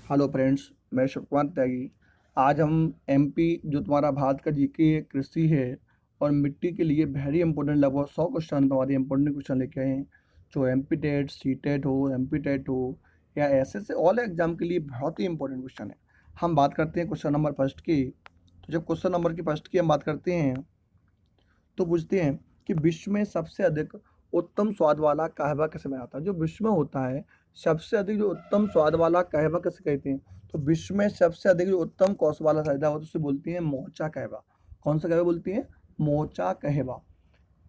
Hello friends, मैं शुभकुमार त्यागी। आज हम एमपी जो तुम्हारा भारत का जीके कृषि है और मिट्टी के लिए वेरी इंपॉर्टेंट लगभग 100 क्वेश्चन तुम्हारे इंपॉर्टेंट क्वेश्चन लेके आए हैं। जो एमपी टेट सी टेट हो, एमपी टेट हो या ऐसे से ऑल एग्जाम के लिए बहुत ही इंपॉर्टेंट क्वेश्चन है। हम बात करते हैं क्वेश्चन नंबर फर्स्ट की। तो जब क्वेश्चन नंबर की फर्स्ट की हम बात करते हैं तो पूछते हैं कि विश्व में सबसे अधिक उत्तम स्वाद वाला कहवा किसे में आता है। जो विश्व में होता है सबसे अधिक जो उत्तम स्वाद वाला कहवा किसे कहते हैं। तो विश्व में सबसे अधिक जो उत्तम कौश वाला साइदा होता है उसे बोलती है मोचा कहवा। कौन सा कहवा बोलती है? मोचा कहवा।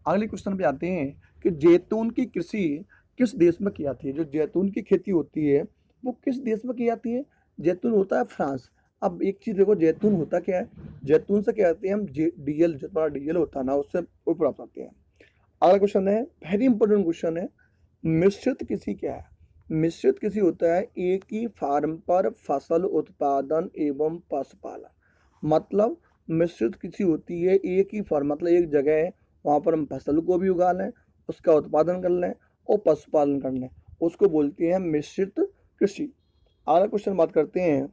अगले क्वेश्चन पे आते हैं कि जैतून की कृषि किस देश में की जाती है। जो जैतून की खेती होती है वो किस देश में की जाती है? जैतून होता है फ्रांस। अब एक चीज देखो, जैतून होता क्या है? जैतून से क्या कहते हैं हम? डीजल, जो तुम्हारा डीजल होता है ना, उससे वो प्राप्त होते हैं। अगला क्वेश्चन है, वेरी इंपॉर्टेंट क्वेश्चन है, मिश्रित कृषि क्या है? मिश्रित कृषि होता है एक ही फार्म पर फसल उत्पादन एवं पशुपालन। मतलब मिश्रित कृषि होती है एक ही फार्म, मतलब एक जगह है, वहाँ पर हम फसल को भी उगा लें, उसका उत्पादन कर लें और पशुपालन कर लें, उसको बोलते हैं मिश्रित कृषि। अगला क्वेश्चन बात करते हैं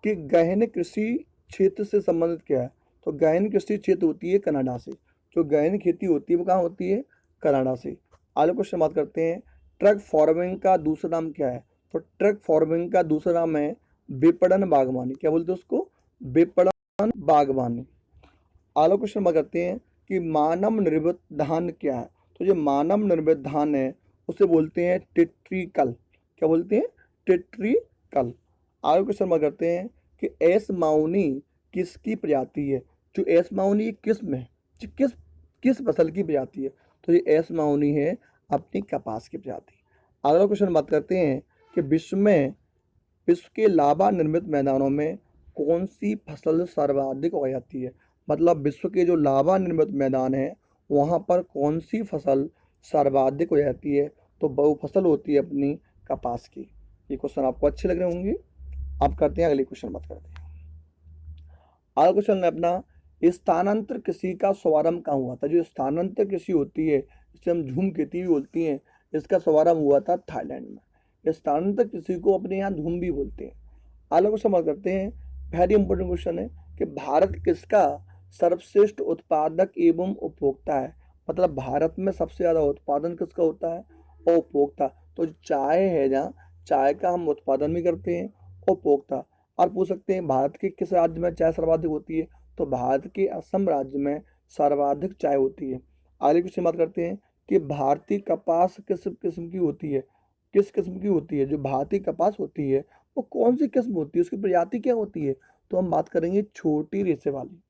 कि गहन कृषि क्षेत्र से संबंधित क्या है। तो गहन कृषि क्षेत्र होती है कनाडा से। जो गहन खेती होती है वो कहाँ होती है? कनाडा से। अगले क्वेश्चन बात करते हैं, ट्रक फार्मिंग का दूसरा नाम क्या है। तो ट्रक फार्मिंग का दूसरा नाम है विपणन बागवानी। क्या बोलते हैं उसको? विपणन बागवानी। अगला क्वेश्चन बात करते हैं कि मानव निर्मित धान क्या है। तो जो मानव निर्मित धान है उसे बोलते हैं टिट्रिकल। क्या बोलते हैं? टिट्रिकल। आगे क्वेश्चन बात करते हैं कि एस माउनी किसकी प्रजाति है। जो एस माउनी किस्म है, जो किस फसल की प्रजाति है। तो ये एस माउनी है अपनी कपास की प्रजाति। अगला क्वेश्चन बात करते हैं कि विश्व के लावा निर्मित मैदानों में कौन सी फसल सर्वाधिक उगाई जाती है। मतलब विश्व के जो लावा निर्मित मैदान है वहाँ पर कौन सी फसल सर्वाधिक हो जाती है। तो वो फसल होती है अपनी कपास की। ये क्वेश्चन आपको अच्छे लग रहे होंगे। आप करते हैं अगले क्वेश्चन बात करते हैं। अगला क्वेश्चन है अपना, स्थानांतर कृषि का शुभारंभ कहाँ हुआ था। जो स्थानांतर कृषि होती है जिसे हम झूम खेती भी बोलती हैं, इसका शुभारंभ हुआ था थाईलैंड में। स्थानांतर कृषि को अपने यहाँ झूम भी बोलते हैं। अगला क्वेश्चन बात करते हैं, वेरी इंपॉर्टेंट क्वेश्चन है कि भारत किसका सर्वश्रेष्ठ उत्पादक एवं उपभोक्ता है। मतलब भारत में सबसे ज्यादा उत्पादन किसका होता है? और उपभोक्ता। तो चाय है, जहाँ चाय का हम उत्पादन भी करते हैं और उपभोक्ता। और पूछ सकते हैं भारत के किस राज्य में चाय सर्वाधिक होती है। तो भारत के असम राज्य में सर्वाधिक चाय होती है। आगे क्वेश्चन बात करते हैं कि भारतीय कपास किस किस्म की होती है। किस किस्म की होती है? जो भारतीय कपास होती है वो कौन सी किस्म होती है, उसकी प्रजाति क्या होती है। तो हम बात करेंगे छोटी रेशे वाली।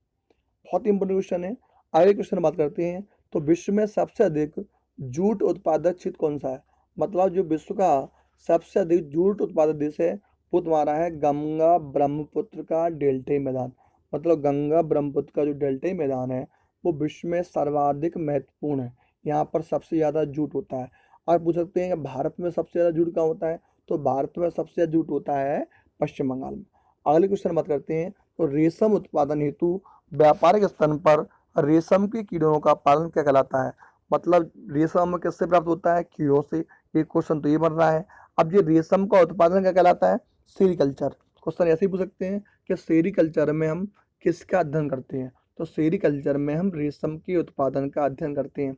बहुत इंपॉर्टेंट क्वेश्चन है। आगे क्वेश्चन बात करते हैं, तो विश्व में सबसे अधिक जूट उत्पादक क्षेत्र कौन सा है। मतलब जो विश्व का सबसे अधिक जूट उत्पादक देश है वो तुम्हारा है गंगा ब्रह्मपुत्र का डेल्टाई मैदान। मतलब गंगा ब्रह्मपुत्र का जो डेल्टाई मैदान है वो विश्व में सर्वाधिक महत्वपूर्ण है। यहाँ पर सबसे ज़्यादा जूट होता है। और पूछ सकते हैं कि भारत में सबसे ज़्यादा जूट कहाँ होता है। तो भारत में सबसे ज़्यादा जूट होता है पश्चिम बंगाल में। अगले क्वेश्चन बात करते हैं, तो रेशम उत्पादन हेतु व्यापारिक स्तर पर रेशम के कीड़ों का पालन क्या कहलाता है। मतलब रेशम किससे प्राप्त होता है? कीड़ों से। एक क्वेश्चन तो ये बन रहा है। अब ये रेशम का उत्पादन क्या कहलाता है? सेरीकल्चर। क्वेश्चन ऐसे ही पूछ सकते हैं कि सेरीकल्चर में हम किसका अध्ययन करते हैं। तो सेरीकल्चर में हम रेशम के उत्पादन का अध्ययन करते हैं।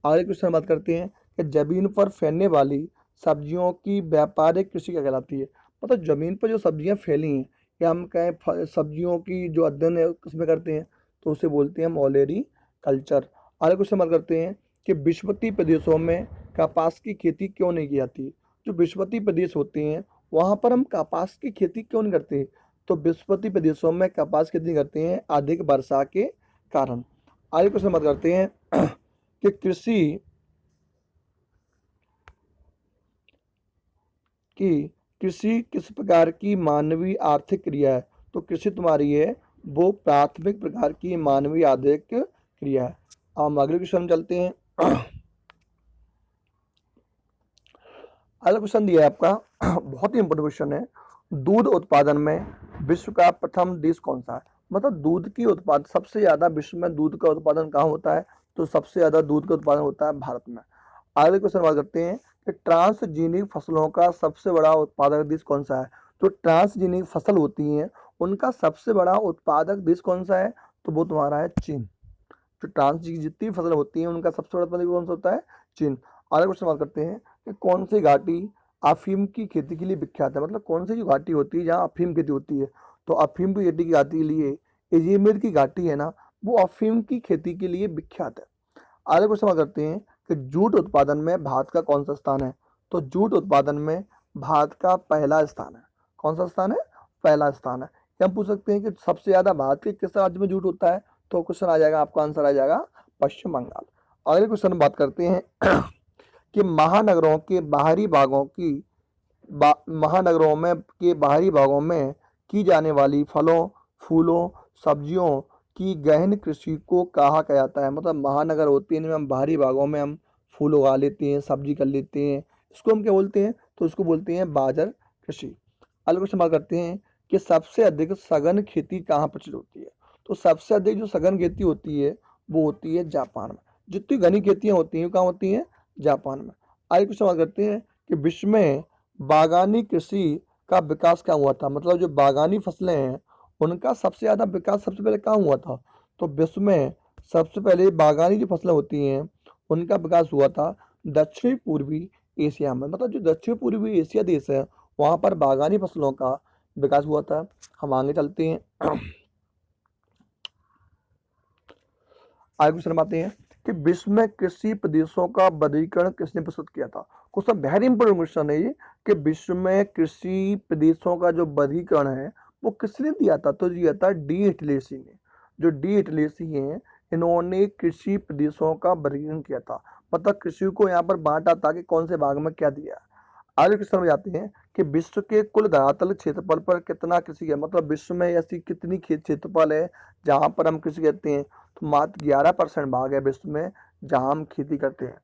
अगले क्वेश्चन बात करते हैं कि जमीन पर फैलने वाली सब्जियों की व्यापारिक कृषि क्या कहलाती है। मतलब जमीन पर जो सब्जियां फैली हैं या हम कहें सब्जियों की जो अध्ययन है किसमें करते हैं। तो उसे बोलते हैं मॉलेरी कल्चर। अगले क्वेश्चन बात करते हैं कि विषवती प्रदेशों में कपास की खेती क्यों नहीं की जाती। जो विषवती प्रदेश होते हैं वहाँ पर हम कपास की खेती क्यों नहीं करते। तो विषवती प्रदेशों में कपास की खेती करते हैं अधिक वर्षा के कारण। आगे क्वेश्चन बात करते हैं कि कृषि किस प्रकार की मानवीय आर्थिक क्रिया है। तो कृषि तुम्हारी है वो प्राथमिक प्रकार की मानवीय आर्थिक क्रिया है। हम अगले क्वेश्चन चलते हैं। अगला क्वेश्चन दिया है आपका बहुत ही इंपॉर्टेंट क्वेश्चन है, दूध उत्पादन में विश्व का प्रथम देश कौन सा है। मतलब दूध की उत्पादन सबसे ज्यादा विश्व में दूध का उत्पादन कहाँ होता है। तो सबसे ज्यादा दूध का उत्पादन होता है भारत में। अगले क्वेश्चन बात करते हैं कि ट्रांसजीनिक फसलों का सबसे बड़ा उत्पादक देश कौन सा है। जो ट्रांसजेनिक फसल होती हैं उनका सबसे बड़ा उत्पादक देश कौन सा है? तो वो तुम्हारा है चीन। जो ट्रांसजेनिक जितनी फसल होती हैं उनका सबसे बड़ा उत्पादक कौन सा होता है? चीन। अगला क्वेश्चन बात करते हैं कि कौन सी घाटी अफीम की खेती के लिए विख्यात है? मतलब कौन सी जो घाटी होती है जहाँ अफीम खेती होती है? तो अफीम की खेती की घाटी के लिए अजमेर की घाटी है ना, वो अफीम की खेती के लिए विख्यात है। आगे क्वेश्चन बात करते हैं कि जूट उत्पादन में भारत का कौन सा स्थान है? तो जूट उत्पादन में भारत का पहला स्थान है। कौन सा स्थान है? पहला स्थान है। या हम पूछ सकते हैं कि सबसे ज्यादा भारत के किस राज्य में जूट होता है? तो क्वेश्चन आ जाएगा, आपका आंसर आ जाएगा पश्चिम बंगाल। अगले क्वेश्चन में बात करते हैं कि महानगरों के बाहरी भागों की महानगरों में के बाहरी भागों में की जाने वाली फलों, फूलों, सब्जियों की गहन कृषि को कहा जाता है? मतलब महानगर होते हैं इनमें हम बाहरी भागों में हम फूल उगा लेते हैं, सब्जी कर लेते हैं, इसको हम क्या बोलते हैं? तो इसको बोलते हैं बाजर कृषि। अगले क्वेश्चन बात करते हैं कि सबसे अधिक सघन खेती कहाँ प्रचलित होती है? तो सबसे अधिक जो सघन खेती होती है वो होती है जापान में। जितनी घनी खेतियां होती हैं वो कहाँ होती हैं? जापान में। आगे क्वेश्चन बात करते हैं कि विश्व में बागानी कृषि का विकास कहाँ हुआ था? मतलब जो बागानी फसलें हैं उनका सबसे ज्यादा विकास सबसे पहले कहाँ हुआ था? तो विश्व में सबसे पहले बागानी जो फसलें होती हैं उनका विकास हुआ था दक्षिण पूर्वी एशिया में। मतलब जो दक्षिण पूर्वी एशिया देश है वहां पर बागानी फसलों का विकास हुआ था। हम आगे चलते हैं आगे क्वेश्चन आते हैं कि विश्व में कृषि प्रदेशों का वर्गीकरण किसने प्रस्तुत किया था? क्वेश्चन वेरी इंपोर्टेंट क्वेश्चन है ये कि विश्व में कृषि प्रदेशों का जो वर्गीकरण है वो किसने दिया था? तो दिया था डी इटलेसी ने। जो डी इटलेसी हैं इन्होंने कृषि प्रदेशों का वर्गीकरण किया था। मतलब कृषि को यहाँ पर बांटा था कि कौन से भाग में क्या दिया। आगे क्वेश्चन में जाते हैं कि विश्व के कुल धरातल क्षेत्रफल पर कितना कृषि है? मतलब विश्व में ऐसी कितनी खेत क्षेत्रफल है जहां पर हम कृषि करते हैं? तो मात्र 11% भाग है विश्व में जहां हम खेती करते हैं।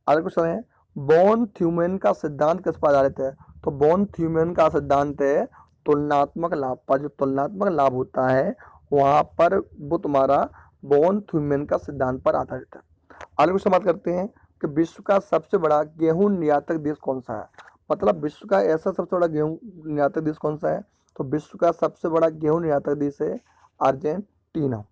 अगला क्वेश्चन है बॉन थ्यूमैन का सिद्धांत किस पर आधारित है? तो बॉन थ्यूमैन का सिद्धांत है तुलनात्मक लाभ पर। जो तुलनात्मक लाभ होता है वहां पर वो तुम्हारा बॉन थ्यूमैन का सिद्धांत पर आधारित है। अगले क्वेश्चन बात करते हैं कि विश्व का सबसे बड़ा गेहूं निर्यातक देश कौन सा है? मतलब विश्व का ऐसा सबसे बड़ा गेहूं निर्यातक देश कौन सा है? तो विश्व का सबसे बड़ा गेहूं निर्यातक देश है अर्जेंटीना।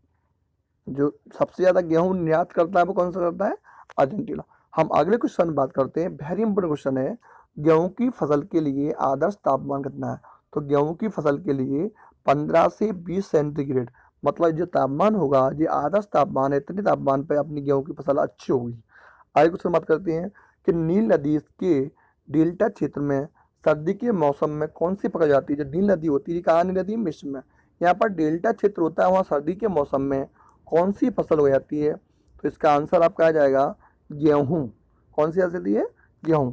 जो सबसे ज्यादा गेहूं निर्यात करता है वो कौन सा करता है? अर्जेंटीना। हम अगले क्वेश्चन बात करते हैं, वेरी इंपोर्टेंट क्वेश्चन है, गेहूं की फसल के लिए आदर्श तापमान कितना है? तो गेहूं की फसल के लिए 15 से 20 सेंटीग्रेड, मतलब जो तापमान होगा ये आदर्श तापमान है, इतने तापमान पे अपनी गेहूं की फसल अच्छी होगी। आगे क्वेश्चन बात करते हैं कि नील नदी के डेल्टा क्षेत्र में सर्दी के मौसम में कौन सी पकड़ जाती है? जो नील नदी होती है कहाँ नील नदी? मिस्र में। यहाँ पर डेल्टा क्षेत्र होता है, वहाँ सर्दी के मौसम में कौन सी फसल हो जाती है? तो इसका आंसर आपका आ जाएगा गेहूं। कौन सी फसल है? गेहूं।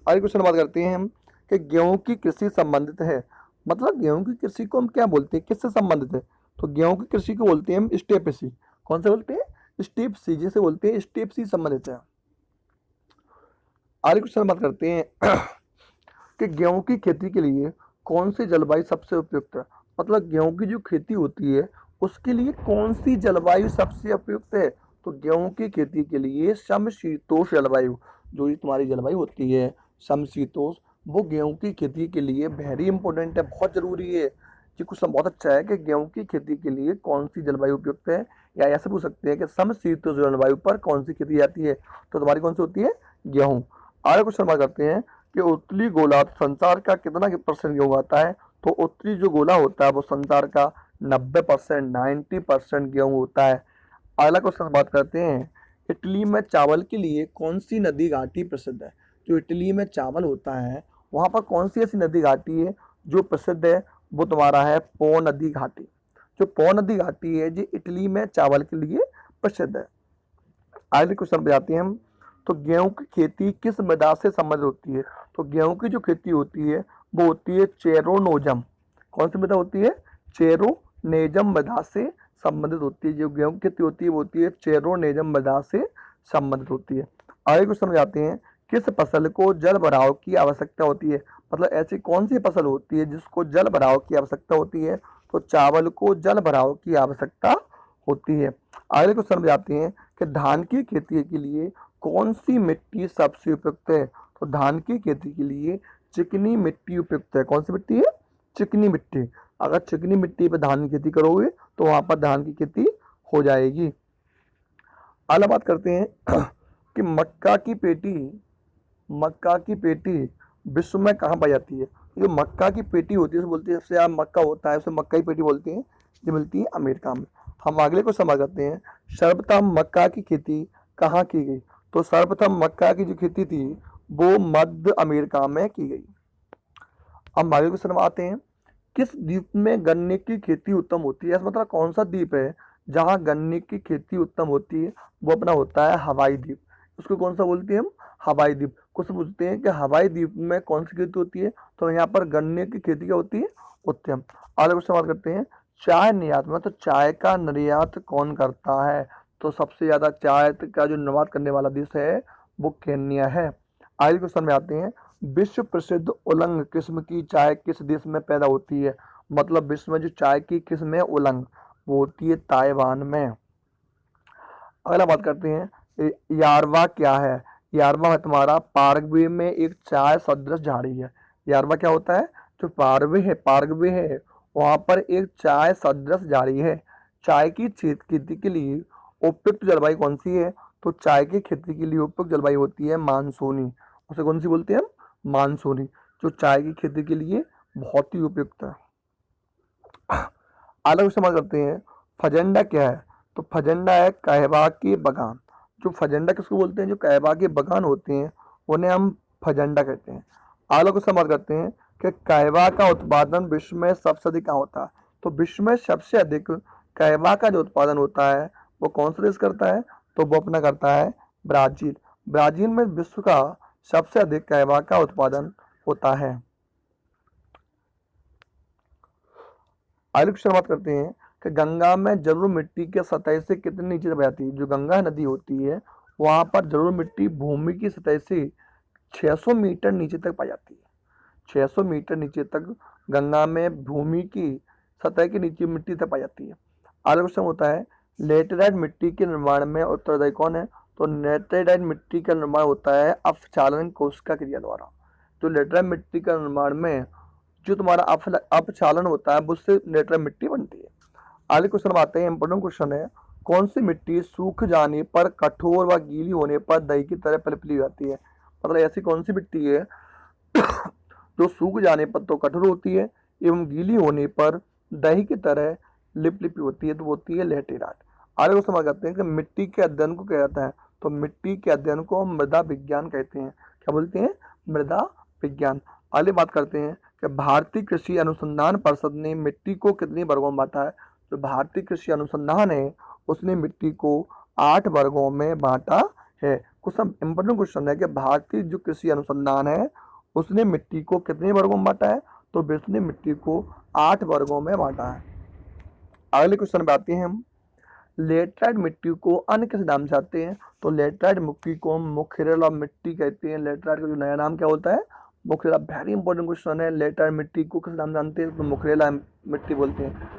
आगे क्वेश्चन बात करते हैं हम कि गेहूं की कृषि संबंधित है। मतलब गेहूं की कृषि को हम क्या बोलते हैं, किससे संबंधित है? तो गेहूं की कृषि को बोलते हैं हम स्टेप सी। कौन से बोलते हैं? स्टेप सी, जिसे बोलते हैं स्टेप सी संबंधित है। आगे क्वेश्चन बात करते हैं कि गेहूं की खेती के लिए कौन सी जलवायु सबसे उपयुक्त है? मतलब गेहूं की जो खेती होती है उसके लिए कौन सी जलवायु सबसे उपयुक्त है? तो गेहूं की खेती के लिए समशीतोष्ण जलवायु, जो ये तुम्हारी जलवायु होती है समशीतोष्ण, वो गेहूं की खेती के लिए वेरी इंपॉर्टेंट है, बहुत जरूरी है। ये क्वेश्चन बहुत अच्छा है कि गेहूं की खेती के लिए कौन सी जलवायु उपयुक्त है, या ऐसे पूछ सकते हैं कि समशीतोष्ण जलवायु पर कौन सी खेती जाती है? तो तुम्हारी कौन सी होती है? गेहूं। आगे क्वेश्चन बात करते हैं कि उत्तरी गोलार्ध संसार का कितना % गेहूं आता है? तो उत्तरी जो गोला होता है वो संसार का 90%, 90% गेहूं होता है। अगला क्वेश्चन बात करते हैं इटली में चावल के लिए कौन सी नदी घाटी प्रसिद्ध है? जो इटली में चावल होता है वहां पर कौन सी ऐसी नदी घाटी है जो प्रसिद्ध है? वो तुम्हारा है पो नदी घाटी। जो पो नदी घाटी है जो इटली में चावल के लिए प्रसिद्ध है। अगले क्वेश्चन पे जाते हैं हम, तो गेहूं की खेती किस मृदा से संबंधित होती है? तो गेहूं की जो खेती होती है वो होती है चेरोनोजम। कौन सी मृदा होती है? चेरोनेजम मृदा से संबंधित होती है। जो गेहूं की खेती होती है वो होती है चेरोनेजम मृदा से संबंधित होती है। आगे कुछ समझ आते हैं, किस फसल को जल भराव की आवश्यकता होती है? मतलब ऐसी कौन सी फसल होती है जिसको जल भराव की आवश्यकता होती है? तो चावल को जल भराव की आवश्यकता होती है। अगले क्वेश्चन में जाते हैं कि धान की खेती के लिए कौन सी मिट्टी सबसे उपयुक्त है? तो धान की खेती के लिए चिकनी मिट्टी उपयुक्त है। कौन सी मिट्टी है? चिकनी मिट्टी। अगर चिकनी मिट्टी पर धान की खेती करोगे तो वहां पर धान की खेती हो जाएगी। अगला बात करते हैं कि मक्का की पेटी विश्व में कहाँ पाई जाती है? जो मक्का की पेटी होती है उसे बोलते हैं, सबसे ज्यादा मक्का होता है उसे मक्का की पेटी बोलते हैं, जो मिलती है अमेरिका में। हम अगले को समझ करते हैं, सर्वप्रथम मक्का की खेती कहाँ की गई? तो सर्वप्रथम मक्का की जो खेती थी वो मध्य अमेरिका में की गई। अब आगे क्वेश्चन में आते हैं, किस द्वीप में गन्ने की खेती उत्तम होती है? मतलब कौन सा द्वीप है जहाँ गन्ने की खेती उत्तम होती है? वो अपना होता है हवाई द्वीप। उसको कौन सा बोलते हैं हम? हवाई द्वीप। कुछ पूछते हैं कि हवाई द्वीप में कौन सी खेती होती है, तो यहाँ पर गन्ने की खेती क्या होती है? उत्तम। अगले क्वेश्चन बात करते हैं, चाय निर्यात में, तो चाय का निर्यात कौन करता है? तो सबसे ज्यादा चाय का जो निर्यात करने वाला देश है वो केन्या है। आगे क्वेश्चन में आते हैं, विश्व प्रसिद्ध उलंग किस्म की चाय किस देश में पैदा होती है? मतलब विश्व में जो चाय की किस्म है उलंग, वो होती है ताइवान में। अगला बात करते हैं, यारवा क्या है? यारवा है तुम्हारा पारग्वे में एक चाय सदृश झाड़ी है। यारवा क्या होता है? जो पारग्वे है वहां पर एक चाय सदृश झाड़ी है। चाय की खेती के लिए उपयुक्त जलवायु कौन सी है? तो चाय की खेती के लिए उपयुक्त जलवायु होती है मानसूनी। उसे कौन सी बोलते हैं हम? मानसूनी, जो चाय की खेती के लिए बहुत ही उपयुक्त है। अलग इस्तेमाल करते हैं, फजेंडा क्या है? तो फजेंडा है कहवा के बगान। जो फजेंडा किसको बोलते हैं? जो कहवा के बगान होते हैं उन्हें हम फजेंडा कहते हैं। अलग इस्तेमाल करते हैं कि कहवा का उत्पादन विश्व में सबसे अधिक कहाँ होता है? तो विश्व में सबसे अधिक कहवा का जो उत्पादन होता है वो कौन सा देश करता है? तो वो अपना करता है ब्राजील। ब्राजील में विश्व का सबसे अधिक कहवा का उत्पादन होता है। आगे की शुरुआत करते हैं कि गंगा में जरूर मिट्टी के सतह से कितनी नीचे तक जाती है? जो गंगा नदी होती है वहां पर जरूर मिट्टी भूमि की सतह से 600 मीटर नीचे तक पाई जाती है। 600 मीटर नीचे तक गंगा में भूमि की सतह के नीचे मिट्टी तक पाई जाती है। अगला क्वेश्चन होता है, लेटेराइट मिट्टी के निर्माण में उत्तरदायी कौन है? तो लेटेराइट मिट्टी का निर्माण होता है अपक्षालन कोशिका क्रिया द्वारा। तो लेटेराइट मिट्टी का निर्माण में जो तुम्हारा अपक्षालन होता है उससे लेटेराइट मिट्टी बनती है। अगले क्वेश्चन में आते हैं, इंपोर्टेंट क्वेश्चन है, कौन सी मिट्टी सूख जाने पर कठोर व गीली होने पर दही की तरह पलपली जाती है? मतलब ऐसी कौन सी मिट्टी है जो सूख जाने पर तो कठोर होती है एवं गीली होने पर दही की तरह लिपलिपी होती है? तो वो होती है लेटेराइट। आगे क्वेश्चन में कहते हैं कि मिट्टी के अध्ययन को क्या कहता है? तो मिट्टी के अध्ययन को मृदा विज्ञान कहते हैं। क्या बोलते हैं? मृदा विज्ञान। आगे बात करते हैं कि भारतीय कृषि अनुसंधान परिषद ने मिट्टी को कितने वर्गों में बांटा है? जो भारतीय कृषि अनुसंधान है उसने मिट्टी को 8 वर्गों में बांटा है। कुछ इंपोर्टेंट क्वेश्चन है कि भारतीय जो कृषि अनुसंधान है उसने मिट्टी को कितने वर्गों में बांटा है? तो विश्व ने मिट्टी को 8 वर्गों में बांटा है। अगले क्वेश्चन पे आते हैं हम, लेटराइट मिट्टी को अन्य किस नाम से आते हैं? तो लेटराइट मिट्टी को मुखरेला मिट्टी कहते हैं। लेटराइट का जो नया नाम क्या होता है? मुखरेला। वेरी इंपॉर्टेंट क्वेश्चन है, लेटराइट मिट्टी को किस नाम जानते हैं? तो मुखरेला मिट्टी बोलते हैं।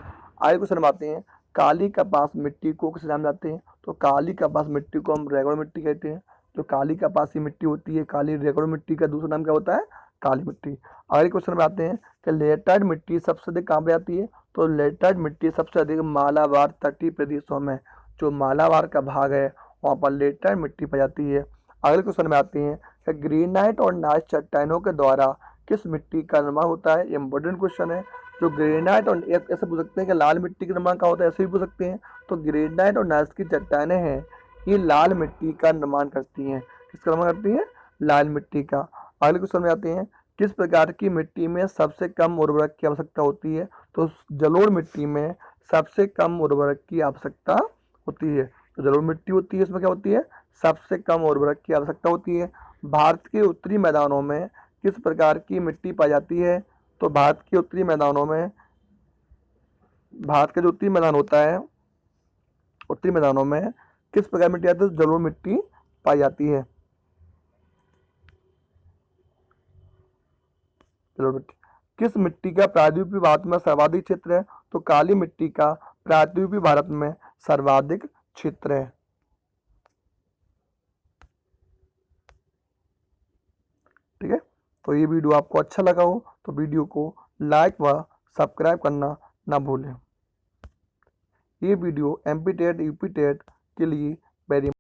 आगे क्वेश्चन में आते हैं, काली कपास मिट्टी को किस नाम जानते हैं? तो काली कपास मिट्टी को हम रेगुलर मिट्टी कहते हैं। जो काली कपासी मिट्टी होती है, काली रेगुलर मिट्टी का दूसरा नाम क्या होता है? काली मिट्टी। अगले क्वेश्चन में आते हैं कि लेटराइट मिट्टी सबसे अधिक कहाँ पे आती है? तो लेटराइट मिट्टी सबसे अधिक मालाबार तटीय प्रदेशों में, जो मालाबार का भाग है वहाँ पर लेटराइट मिट्टी पाई जाती है। अगले क्वेश्चन में आते हैं कि ग्रेनाइट और नाइस चट्टानों के द्वारा किस मिट्टी का निर्माण होता है? इंपॉर्टेंट क्वेश्चन है। जो ग्रेनाइट और ऐसे पूछ सकते हैं कि लाल मिट्टी का निर्माण क्या होता है, ऐसे भी पूछ सकते हैं। तो ग्रेनाइट और नाइस की चट्टानें हैं ये लाल मिट्टी का निर्माण करती हैं। किसका निर्माण करती हैं? लाल मिट्टी का। अगले क्वेश्चन में आते हैं, किस प्रकार की मिट्टी में सबसे कम उर्वरक की आवश्यकता होती है? तो जलोढ़ मिट्टी में सबसे कम उर्वरक की आवश्यकता होती है। तो जलोढ़ मिट्टी होती है इसमें क्या होती है? सबसे कम उर्वरक की आवश्यकता होती है। भारत के उत्तरी मैदानों में किस प्रकार की मिट्टी पाई जाती है? तो भारत के उत्तरी मैदानों में, भारत का जो उत्तरी मैदान होता है उत्तरी मैदानों में किस प्रकार मिट्टी आती है? तो जलोढ़ मिट्टी पाई जाती है। जलोढ़ मिट्टी। किस मिट्टी का प्रायद्वीपीय भारत में सर्वाधिक क्षेत्र है? तो काली मिट्टी का प्रायद्वीपीय भारत में सर्वाधिक क्षेत्र है। ठीक है। तो ये वीडियो आपको अच्छा लगा हो तो वीडियो को लाइक व सब्सक्राइब करना ना भूलें। ये video MP TET UP TET के लिए वेरी